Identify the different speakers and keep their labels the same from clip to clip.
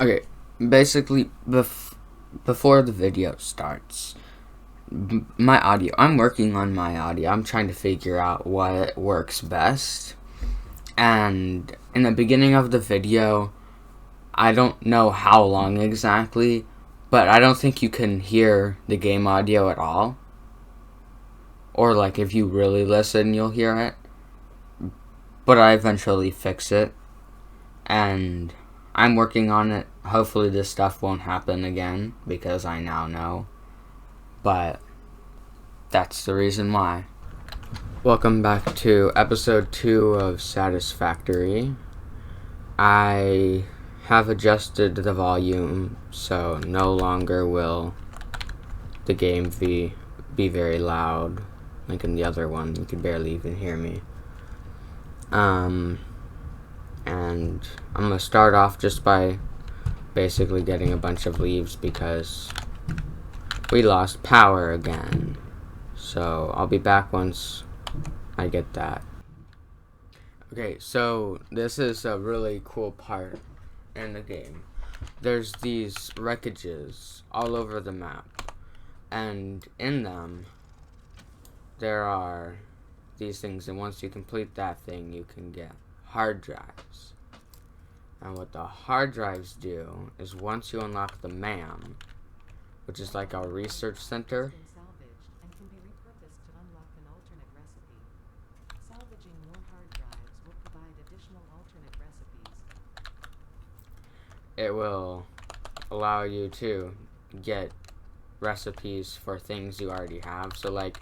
Speaker 1: Okay, basically, before the video starts, my audio, I'm working on my audio. I'm trying to figure out what works best. And in the beginning of the video, I don't know how long exactly, but I don't think you can hear the game audio at all. Or, like, if you really listen, you'll hear it. But I eventually fix it. And I'm working on it. Hopefully this stuff won't happen again, because I now know. But that's the reason why. Welcome back to episode 2 of Satisfactory. I have adjusted the volume, so no longer will the game be very loud. Like in the other one, you could barely even hear me. And I'm gonna start off just by basically getting a bunch of leaves because we lost power again. So I'll be back once I get that. Okay, so this is a really cool part in the game. There's these wreckages all over the map, and in them there are these things, and once you complete that thing, you can get hard drives. And what the hard drives do is once you unlock the M.A.M, which is like our research center, it will allow you to get recipes for things you already have. So like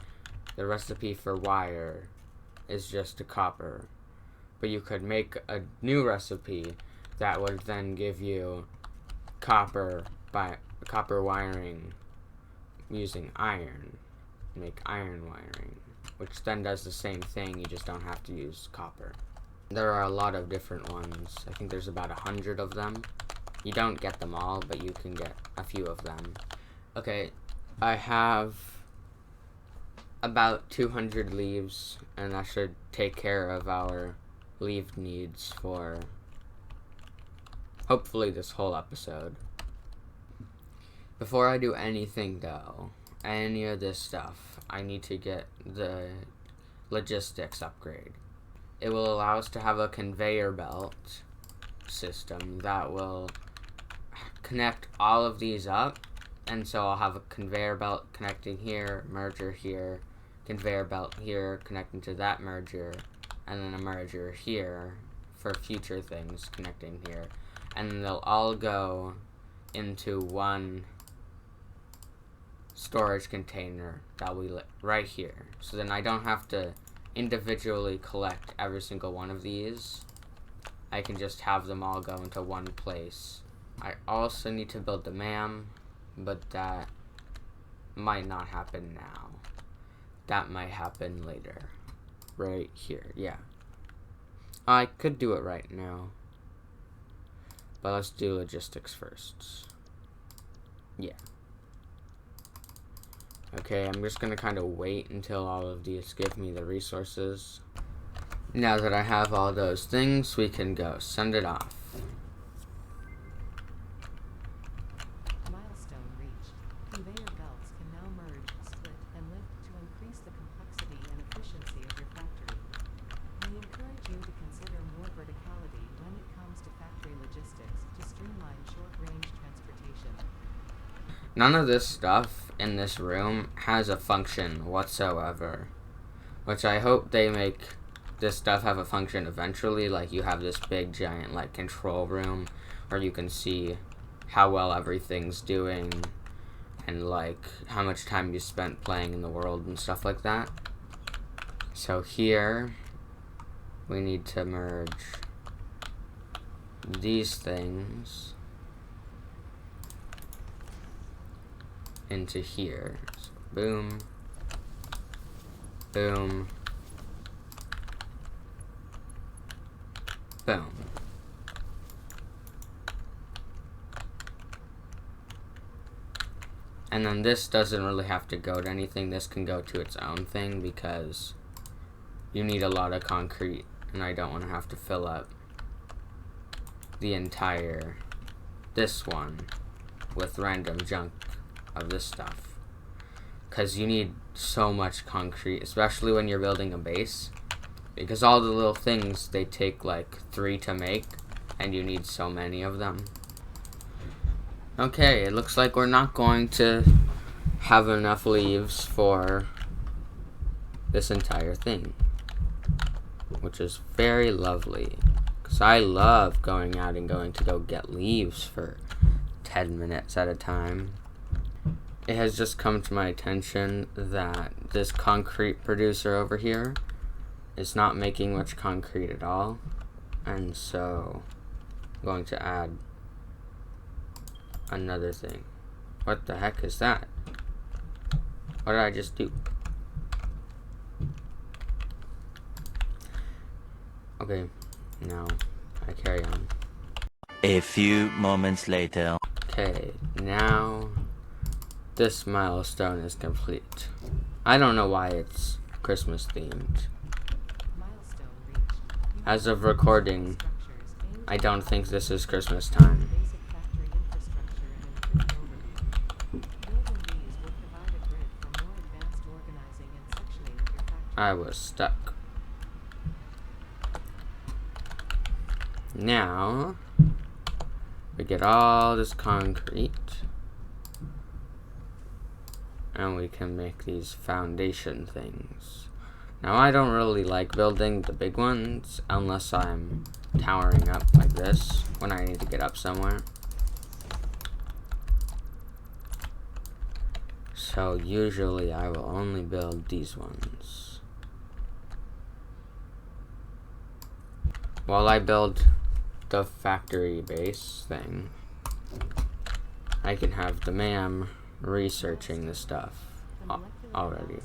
Speaker 1: the recipe for wire is just a copper, but you could make a new recipe that would then give you copper wiring using iron. Make iron wiring, which then does the same thing, you just don't have to use copper. There are a lot of different ones. I think there's about 100 of them. You don't get them all, but you can get a few of them. Okay, I have about 200 leaves, and that should take care of our leaf needs for hopefully this whole episode. Before I do anything though, any of this stuff, I need to get the logistics upgrade. It will allow us to have a conveyor belt system that will connect all of these up, and so I'll have a conveyor belt connecting here, merger here, conveyor belt here connecting to that merger, and then a merger here for future things connecting here, and then they'll all go into one storage container that we right here. So then I don't have to individually collect every single one of these. I can just have them all go into one place. I also need to build the M.A.M, but that might not happen now. That might happen later. Right here, yeah. I could do it right now, but let's do logistics first. Yeah. Okay, I'm just gonna kind of wait until all of these give me the resources. Now that I have all those things, we can go send it off.
Speaker 2: Milestone reached. Conveyor belts can now merge, split, and lift to increase the complexity and efficiency of your factory. We encourage you to consider more verticality when it comes to factory logistics to streamline short-range transportation.
Speaker 1: None of this stuff in this room has a function whatsoever, which I hope they make this stuff have a function eventually. Like you have this big giant like control room where you can see how well everything's doing and like how much time you spent playing in the world and stuff like that. So here we need to merge these things into here. So boom, boom, boom. And then this doesn't really have to go to anything. This can go to its own thing because you need a lot of concrete, and I don't want to have to fill up the entire this one with random junk of this stuff. Because you need so much concrete, especially when you're building a base. Because all the little things, they take like 3 to make, and you need so many of them. Okay, it looks like we're not going to have enough leaves for this entire thing, which is very lovely. Because I love going out and going to go get leaves for 10 minutes at a time. It has just come to my attention that this concrete producer over here is not making much concrete at all. And so I'm going to add another thing. What the heck is that? What did I just do? Okay, now I carry on.
Speaker 3: A few moments later.
Speaker 1: Okay, now this milestone is complete. I don't know why it's Christmas themed.
Speaker 2: Milestone reached.
Speaker 1: As of recording, I don't think this is Christmas time.
Speaker 2: Basic factory infrastructure and improved overview. Building these will provide a grid for more advanced organizing and sectioning of your factory.
Speaker 1: I was stuck. Now, we get all this concrete, and we can make these foundation things. Now, I don't really like building the big ones unless I'm towering up like this when I need to get up somewhere. So usually I will only build these ones. While I build the factory base thing, I can have the M.A.M researching the stuff already.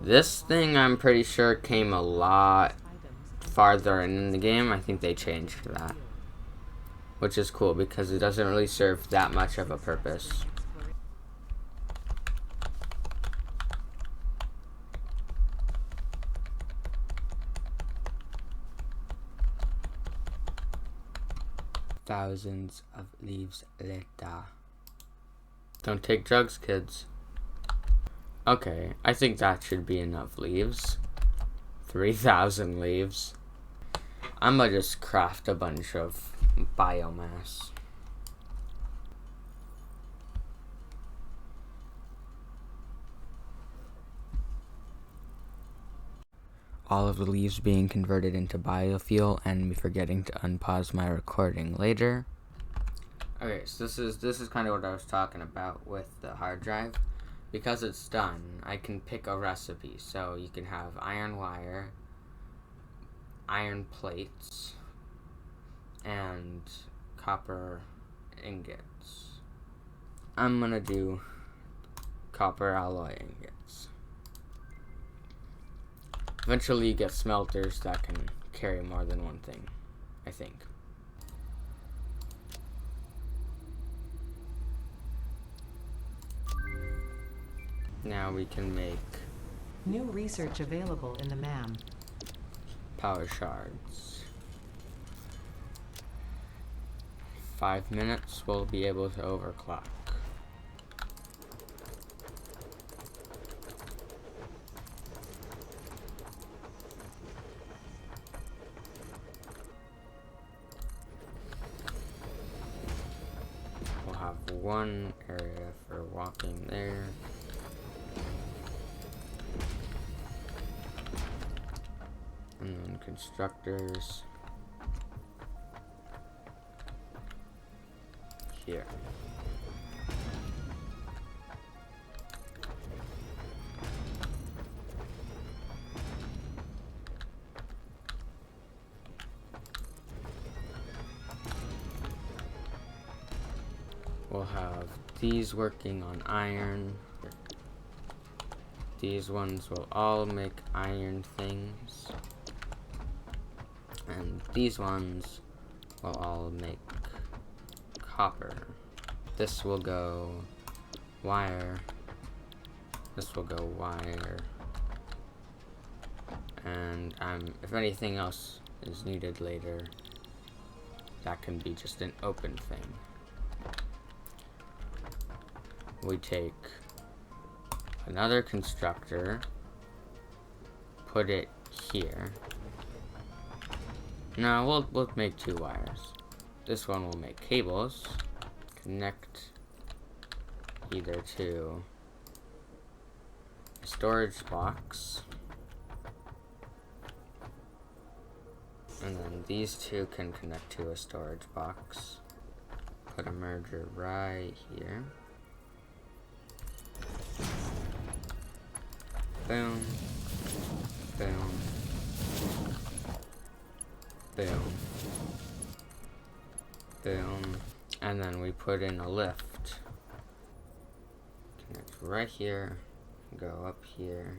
Speaker 1: This thing I'm pretty sure came a lot farther in the game. I think they changed that, which is cool because it doesn't really serve that much of a purpose. Thousands of leaves later. Don't take drugs, kids. Okay, I think that should be enough leaves. 3,000 leaves. I'm gonna just craft a bunch of biomass. All of the leaves being converted into biofuel and me forgetting to unpause my recording later. Okay, so this is kind of what I was talking about with the hard drive. Because it's done, I can pick a recipe. So you can have iron wire, iron plates, and copper ingots. I'm gonna do copper alloy ingots. Eventually you get smelters that can carry more than one thing, I think. Now we can make
Speaker 2: New research available in the M.A.M.
Speaker 1: power shards. 5 minutes, we'll be able to overclock. We'll have one area for walking there. And then constructors here. We'll have these working on iron. These ones will all make iron things. And these ones will all make copper. This will go wire. This will go wire. And if anything else is needed later, that can be just an open thing. We take another constructor, put it here. No, we'll make 2 wires. This one will make cables, connect either to a storage box, and then these 2 can connect to a storage box. Put a merger right here. Boom, boom, boom, boom, and then we put in a lift. Connect right here, go up here,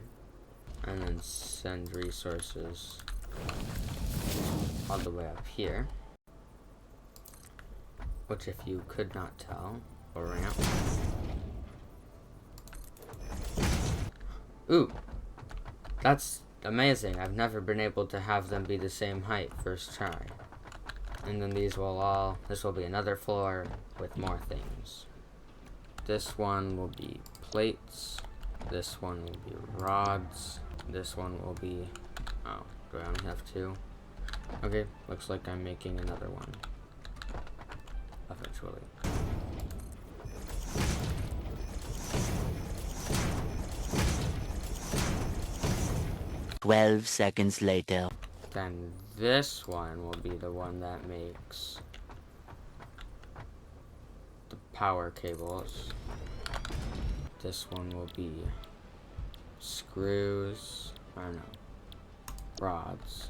Speaker 1: and then send resources all the way up here, which, if you could not tell, a ramp. Ooh, that's amazing. I've never been able to have them be the same height first try. And then this will be another floor with more things. This one will be plates. This one will be rods. This one will be, oh, do I only have 2? Okay, looks like I'm making another one eventually.
Speaker 3: "12 seconds later."
Speaker 1: Then this one will be the one that makes the power cables. This one will be screws, I don't know, rods.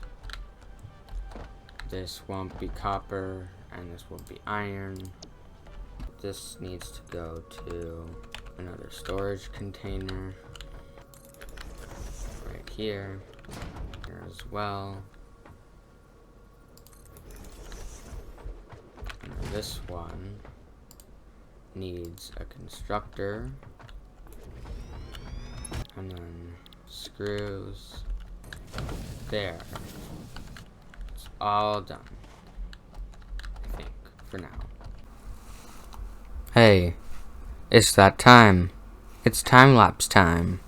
Speaker 1: This won't be copper, and this will be iron. This needs to go to another storage container. Right here as well. And this one needs a constructor, and then screws. There. It's all done, I think, for now. Hey, it's that time. It's time-lapse time.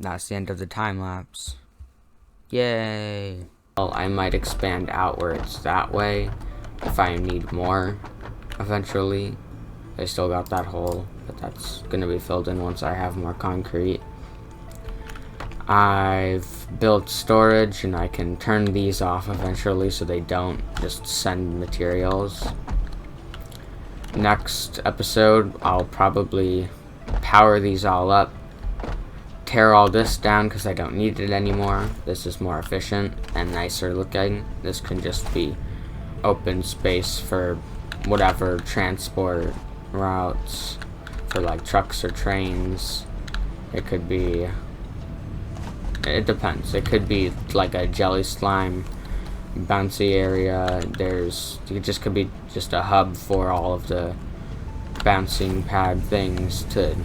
Speaker 1: That's the end of the time lapse. Yay! Well, I might expand outwards that way if I need more eventually. I still got that hole, but that's gonna be filled in once I have more concrete. I've built storage, and I can turn these off eventually so they don't just send materials. Next episode, I'll probably power these all up, tear all this down because I don't need it anymore. This is more efficient and nicer looking. This can just be open space for whatever transport routes, for like trucks or trains. It could be, it depends. It could be like a jelly slime bouncy area. It just could be just a hub for all of the bouncing pad things to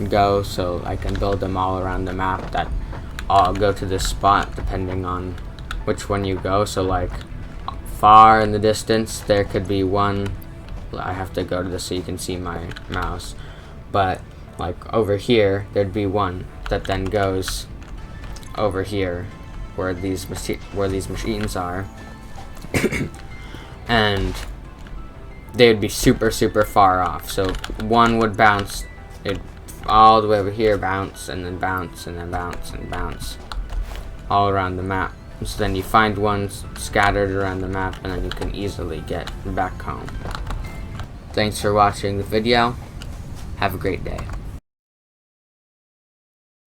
Speaker 1: go, so I can build them all around the map that all go to this spot depending on which one you go. So like far in the distance there could be one. I have to go to this so you can see my mouse, but like over here there'd be one that then goes over here where these machines are and they would be super far off. So one would bounce, it all the way over here, bounce and then bounce and then bounce and bounce all around the map. So then you find ones scattered around the map and then you can easily get back home. Thanks for watching the video. Have a great day.